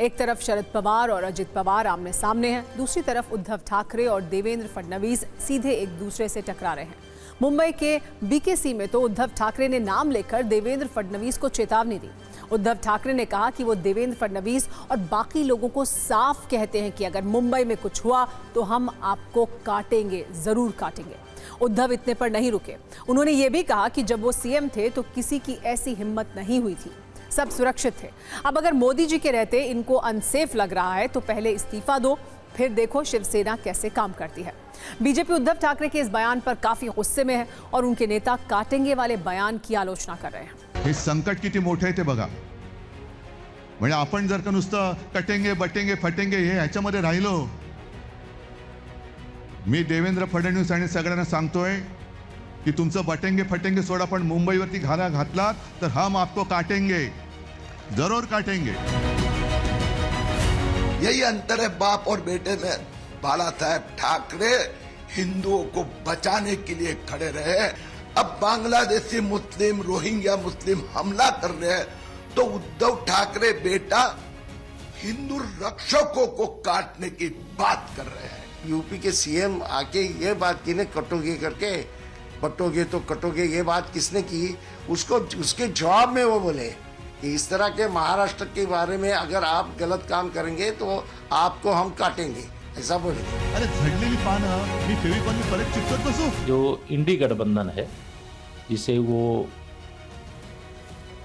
एक तरफ शरद पवार और अजित पवार आमने सामने हैं, दूसरी तरफ उद्धव ठाकरे और देवेंद्र फडणवीस सीधे एक दूसरे से टकरा रहे हैं। मुंबई के बीकेसी में तो उद्धव ठाकरे ने नाम लेकर देवेंद्र फडणवीस को चेतावनी दी। उद्धव ठाकरे ने कहा कि वो देवेंद्र फडणवीस और बाकी लोगों को साफ कहते हैं कि अगर मुंबई में कुछ हुआ तो हम आपको काटेंगे, जरूर काटेंगे। उद्धव इतने पर नहीं रुके, उन्होंने ये भी कहा कि जब वो सीएम थे तो किसी की ऐसी हिम्मत नहीं हुई थी, सब सुरक्षित थे। अब अगर मोदी जी के रहते इनको अनसेफ लग रहा है तो पहले इस्तीफा दो, फिर देखो शिवसेना कैसे काम करती है। बीजेपी उद्धव ठाकरे के इस बयान पर काफी गुस्से में है और उनके नेता काटेंगे वाले बयान की आलोचना कर रहे हैं। हे संकट किती मोठे आहे ते बघा। म्हणजे आपण जर का नुसतं कटेंगे बटेंगे फटेंगे हे ह्याच्यामध्ये राहिलो, मी देवेंद्र फडणवीस आणि सगळ्यांना सांगतोय कि तुमचं बटेंगे फटेंगे सोडा, पण मुंबईवरती घाला घातलात तर हम आपको काटेंगे, जरूर काटेंगे। यही अंतर है बाप और बेटे में। बाला साहेब ठाकरे हिंदुओं को बचाने के लिए खड़े रहे। अब बांग्लादेशी मुस्लिम, रोहिंग्या मुस्लिम हमला कर रहे हैं तो उद्धव ठाकरे बेटा हिंदू रक्षकों को काटने की बात कर रहे हैं। यूपी के सीएम आके ये बात की ने कटोगे करके, बटोगे तो कटोगे, ये बात किसने की? उसको उसके जवाब में वो बोले कि इस तरह के महाराष्ट्र के बारे में अगर आप गलत काम करेंगे तो आपको हम काटेंगे, ऐसा बोले। अरे झडलेली पानं मी फेविकॉल में परत चिपकत बसू? जो इंडी गठबंधन है, जिसे वो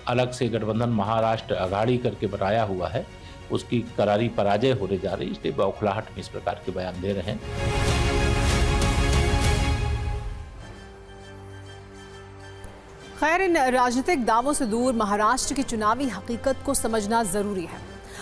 अलग से गठबंधन महाराष्ट्र अघाड़ी करके बनाया हुआ है, उसकी करारी पराजय होने जा रही है, इसलिए बौखलाहट में इस प्रकार के बयान दे रहे हैं। खैर, इन राजनीतिक दावों से दूर महाराष्ट्र की चुनावी हकीकत को समझना जरूरी है।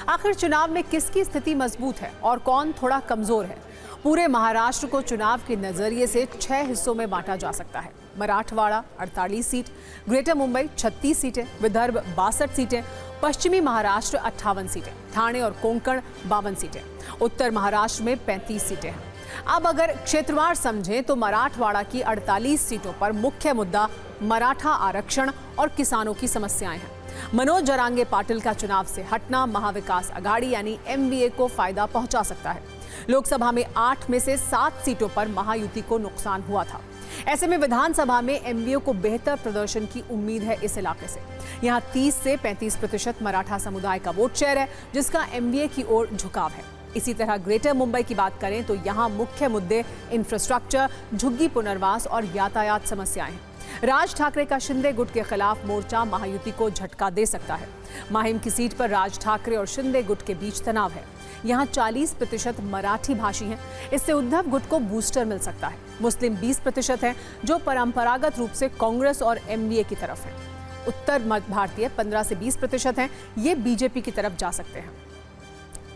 आखिर चुनाव में किसकी स्थिति मजबूत है और कौन थोड़ा कमजोर है। पूरे महाराष्ट्र को चुनाव के नजरिए से 6 हिस्सों में बांटा जा सकता है। मराठवाड़ा 48 सीट, ग्रेटर मुंबई 36 सीटें, विदर्भ 62 सीटें, पश्चिमी महाराष्ट्र 58 सीटें, ठाणे और कोंकण 52 सीटें, उत्तर महाराष्ट्र में 35 सीटें हैं। अब अगर क्षेत्रवार समझें तो मराठवाड़ा की 48 सीटों पर मुख्य मुद्दा मराठा आरक्षण और किसानों की समस्याएं हैं। मनोज जरांगे पाटिल का चुनाव से हटना महाविकास अघाड़ी यानी एमवीए को फायदा पहुंचा सकता है। लोकसभा में 8 में से 7 सीटों पर महायुति को नुकसान हुआ था। ऐसे में विधानसभा में एमवीए को बेहतर प्रदर्शन की उम्मीद है। इस इलाके से यहाँ 30 से 35% मराठा समुदाय का वोट शेयर है, जिसका एमवीए की ओर झुकाव है। इसी तरह ग्रेटर मुंबई की बात करें तो यहाँ मुख्य मुद्दे इंफ्रास्ट्रक्चर, झुग्गी पुनर्वास और यातायात समस्याएं हैं। राज ठाकरे का शिंदे गुट के खिलाफ मोर्चा महायुति को झटका दे सकता है। माहिम की सीट पर राज ठाकरे और शिंदे गुट के बीच तनाव है। यहाँ 40% मराठी भाषी हैं, इससे उद्धव गुट को बूस्टर मिल सकता है। मुस्लिम 20% हैं, जो परंपरागत रूप से कांग्रेस और एमवीए की तरफ हैं। उत्तर मध्य भारतीय 15 से 20% हैं, ये बीजेपी की तरफ जा सकते हैं।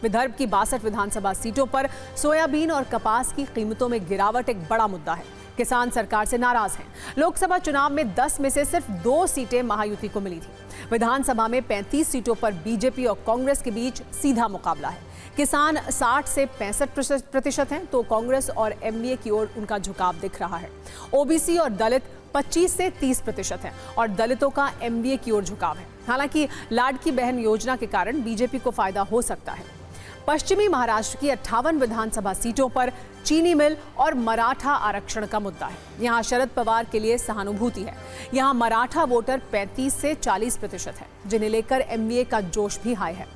विदर्भ की 62 विधानसभा सीटों पर सोयाबीन और कपास की कीमतों में गिरावट एक बड़ा मुद्दा है। किसान सरकार से नाराज हैं। लोकसभा चुनाव में 10 में से सिर्फ 2 सीटें महायुति को मिली थी। विधानसभा में 35 सीटों पर बीजेपी और कांग्रेस के बीच सीधा मुकाबला है। किसान 60 से 65% हैं, तो कांग्रेस और एमवीए की ओर उनका झुकाव दिख रहा है। ओबीसी और दलित 25 से 30% हैं और दलितों का एमवीए की ओर झुकाव है। हालांकि लाडकी बहन योजना के कारण बीजेपी को फायदा हो सकता है। पश्चिमी महाराष्ट्र की 58 विधानसभा सीटों पर चीनी मिल और मराठा आरक्षण का मुद्दा है। यहाँ शरद पवार के लिए सहानुभूति है। यहाँ मराठा वोटर 35 से 40% है, जिन्हें लेकर एमवीए का जोश भी हाई है।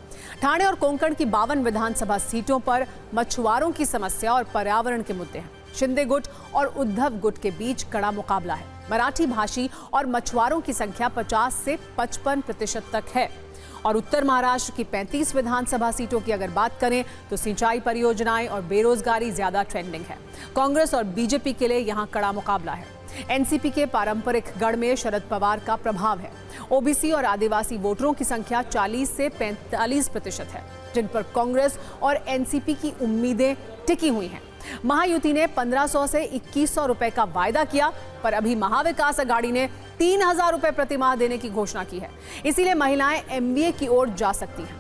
ठाणे और कोंकण की 52 विधानसभा सीटों पर मछुआरों की समस्या और पर्यावरण के मुद्दे हैं। शिंदे गुट और उद्धव गुट के बीच कड़ा मुकाबला है। मराठी भाषी और मछुआरों की संख्या 50 से 55% तक है। और उत्तर महाराष्ट्र की 35 विधानसभा सीटों की अगर बात करें तो सिंचाई परियोजनाएं और बेरोजगारी ज्यादा ट्रेंडिंग है। कांग्रेस और बीजेपी के लिए यहां कड़ा मुकाबला है। एनसीपी के पारंपरिक गढ़ में शरद पवार का प्रभाव है। ओबीसी और आदिवासी वोटरों की संख्या 40 से 45% है, जिन पर कांग्रेस और एनसीपी की उम्मीदें टिकी हुई हैं। महायुति ने 1500 से 2100 रुपए का वायदा किया, पर अभी महाविकास अघाड़ी ने 3000 रुपए प्रतिमाह देने की घोषणा की है। इसीलिए महिलाएं एमवीए की ओर जा सकती हैं।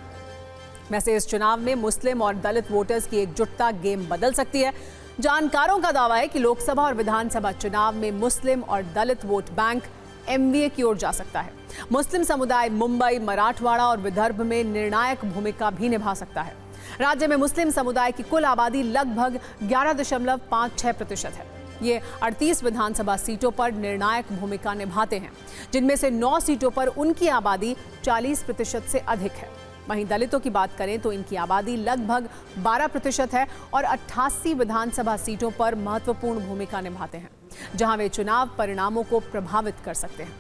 वैसे इस चुनाव में मुस्लिम और दलित वोटर्स की एकजुटता गेम बदल सकती है। जानकारों का दावा है कि लोकसभा और विधानसभा चुनाव में मुस्लिम और दलित वोट बैंक एमवीए की ओर जा सकता है। मुस्लिम समुदाय मुंबई, मराठवाड़ा और विदर्भ में निर्णायक भूमिका भी निभा सकता है। राज्य में मुस्लिम समुदाय की कुल आबादी लगभग 11.56% है। ये 38 विधानसभा सीटों पर निर्णायक भूमिका निभाते हैं, जिनमें से 9 सीटों पर उनकी आबादी 40% से अधिक है। वहीं दलितों की बात करें तो इनकी आबादी लगभग 12% है और 88 विधानसभा सीटों पर महत्वपूर्ण भूमिका निभाते हैं, जहां वे चुनाव परिणामों को प्रभावित कर सकते हैं।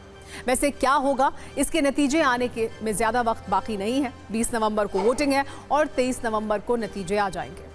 वैसे क्या होगा, इसके नतीजे आने के में ज्यादा वक्त बाकी नहीं है। 20 नवंबर को वोटिंग है और 23 नवंबर को नतीजे आ जाएंगे।